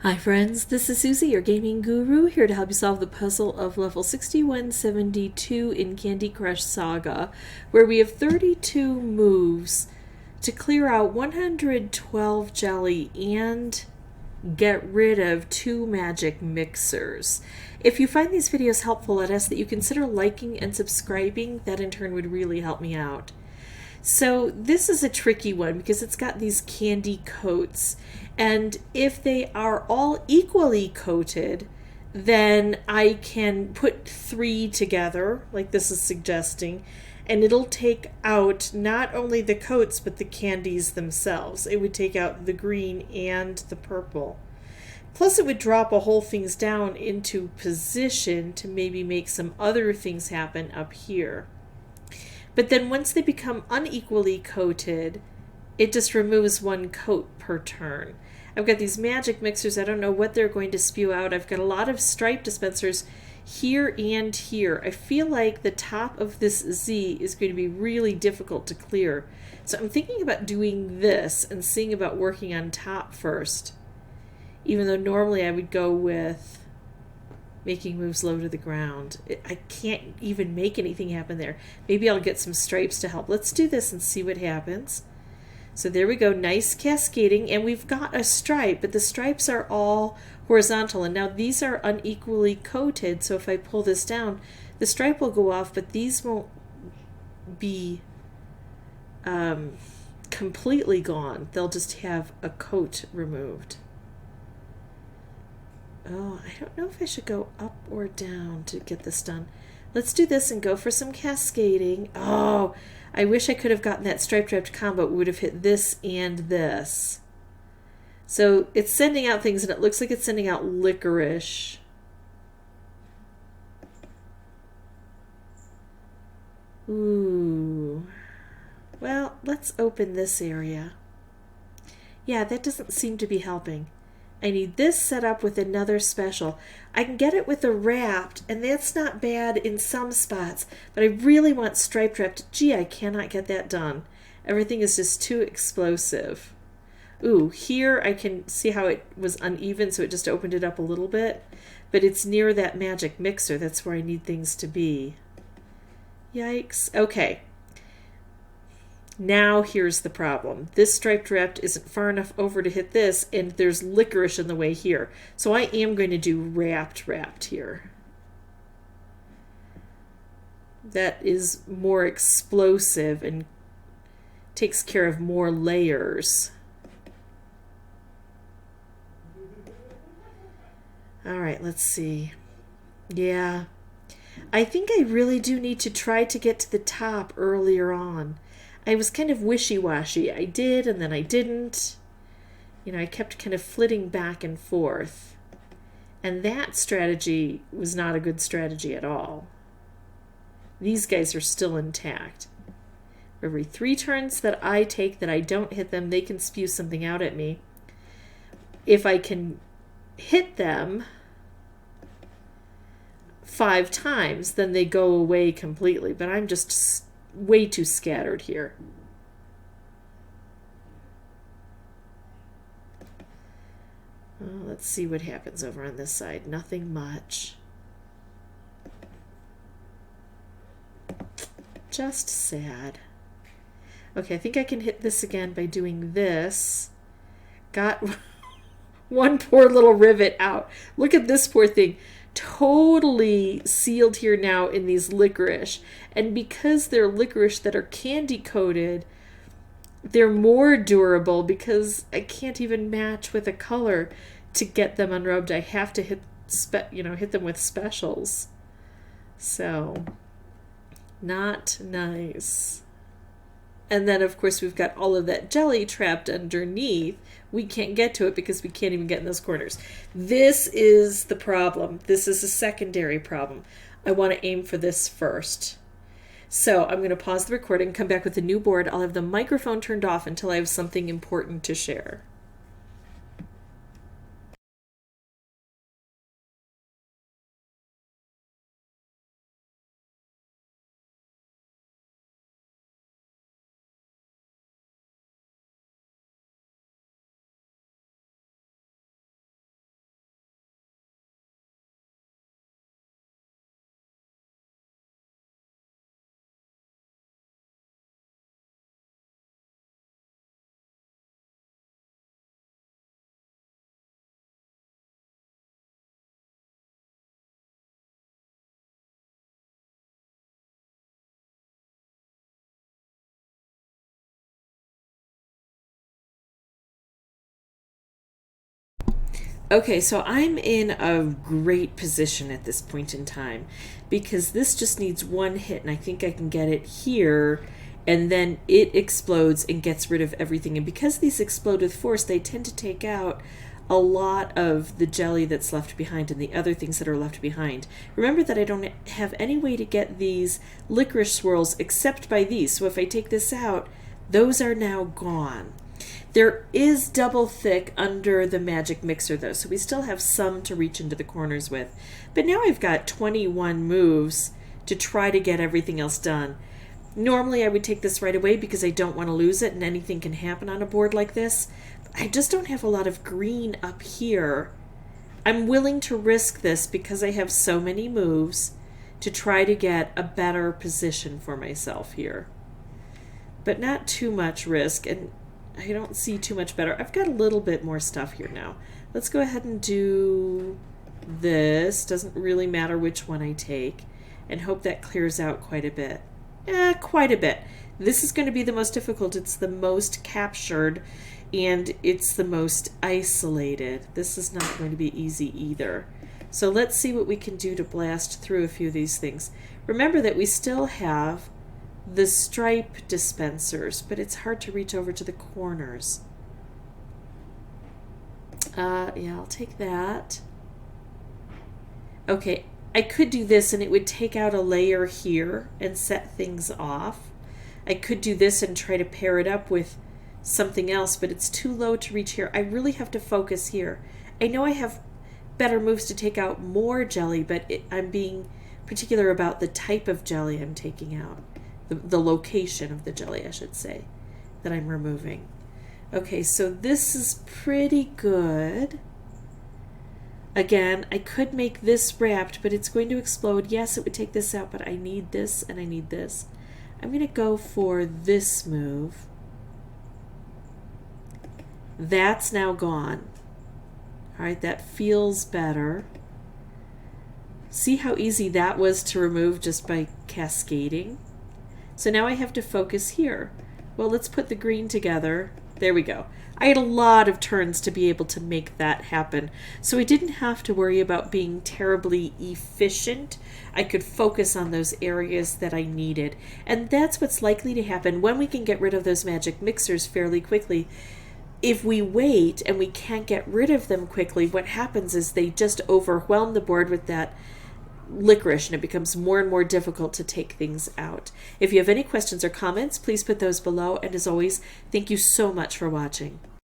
Hi friends, this is Suzy, your gaming guru, here to help you solve the puzzle of level 6172 in Candy Crush Saga, where we have 32 moves to clear out 112 jelly and get rid of 2 magic mixers. If you find these videos helpful, I'd ask that you consider liking and subscribing. That in turn would really help me out. So this is a tricky one because it's got these candy coats, and if they are all equally coated, then I can put 3 together like this is suggesting, and it'll take out not only the coats but the candies themselves. It would take out the green and the purple. Plus it would drop a whole things down into position to maybe make some other things happen up here. But then once they become unequally coated, it just removes 1 coat per turn. I've got these magic mixers. I don't know what they're going to spew out. I've got a lot of stripe dispensers here and here. I feel like the top of this Z is going to be really difficult to clear. So I'm thinking about doing this and seeing about working on top first. Even though normally I would go with making moves low to the ground. I can't even make anything happen there. Maybe I'll get some stripes to help. Let's do this and see what happens. So there we go, nice cascading, and we've got a stripe, but the stripes are all horizontal, and now these are unequally coated, so if I pull this down, the stripe will go off, but these won't be completely gone. They'll just have a coat removed. Oh, I don't know if I should go up or down to get this done. Let's do this and go for some cascading. Oh, I wish I could have gotten that stripe wrapped combo. It would have hit this and this. So it's sending out things, and it looks like it's sending out licorice. Ooh. Well, let's open this area. Yeah, that doesn't seem to be helping. I need this set up with another special. I can get it with a wrapped, and that's not bad in some spots, but I really want striped wrapped. Gee, I cannot get that done. Everything is just too explosive. Ooh, here I can see how it was uneven, so it just opened it up a little bit, but it's near that magic mixer. That's where I need things to be. Yikes. Okay. Now here's the problem. This striped wrapped isn't far enough over to hit this, and there's licorice in the way here. So I am going to do wrapped here. That is more explosive and takes care of more layers. All right, let's see. Yeah, I think I really do need to try to get to the top earlier on. I was kind of wishy-washy. I did and then I didn't. You know, I kept kind of flitting back and forth. And that strategy was not a good strategy at all. These guys are still intact. Every 3 turns that I take that I don't hit them, they can spew something out at me. If I can hit them 5 times, then they go away completely. But I'm just way too scattered here. Let's see what happens over on this side. Nothing much. Just sad. Okay, I think I can hit this again by doing this. Got one poor little rivet out. Look at this poor thing. Totally sealed here now in these licorice, and because they're licorice that are candy coated, they're more durable because I can't even match with a color to get them unrubbed. I have to hit them with specials. So not nice. And then, of course, we've got all of that jelly trapped underneath. We can't get to it because we can't even get in those corners. This is the problem. This is a secondary problem. I want to aim for this first. So I'm going to pause the recording, come back with a new board. I'll have the microphone turned off until I have something important to share. Okay, so I'm in a great position at this point in time because this just needs one hit, and I think I can get it here, and then it explodes and gets rid of everything. And because these explode with force, they tend to take out a lot of the jelly that's left behind and the other things that are left behind. Remember that I don't have any way to get these licorice swirls except by these, so if I take this out, those are now gone. There is double thick under the magic mixer though, so we still have some to reach into the corners with. But now I've got 21 moves to try to get everything else done. Normally I would take this right away because I don't want to lose it and anything can happen on a board like this. I just don't have a lot of green up here. I'm willing to risk this because I have so many moves to try to get a better position for myself here. But not too much risk, and I don't see too much better. I've got a little bit more stuff here now. Let's go ahead and do this. Doesn't really matter which one I take, and hope that clears out quite a bit. Quite a bit. This is going to be the most difficult. It's the most captured, and it's the most isolated. This is not going to be easy either. So let's see what we can do to blast through a few of these things. Remember that we still have the stripe dispensers, but it's hard to reach over to the corners. Yeah, I'll take that. Okay, I could do this and it would take out a layer here and set things off. I could do this and try to pair it up with something else, but it's too low to reach here. I really have to focus here. I know I have better moves to take out more jelly, but I'm being particular about the type of jelly I'm taking out. The location of the jelly, I should say, that I'm removing. Okay, so this is pretty good. Again, I could make this wrapped, but it's going to explode. Yes, it would take this out, but I need this and I need this. I'm going to go for this move. That's now gone. All right, that feels better. See how easy that was to remove just by cascading? So now I have to focus here. Well, let's put the green together. There we go. I had a lot of turns to be able to make that happen. So I didn't have to worry about being terribly efficient. I could focus on those areas that I needed. And that's what's likely to happen when we can get rid of those magic mixers fairly quickly. If we wait and we can't get rid of them quickly, what happens is they just overwhelm the board with that licorice, and it becomes more and more difficult to take things out. If you have any questions or comments, please put those below, and as always, thank you so much for watching.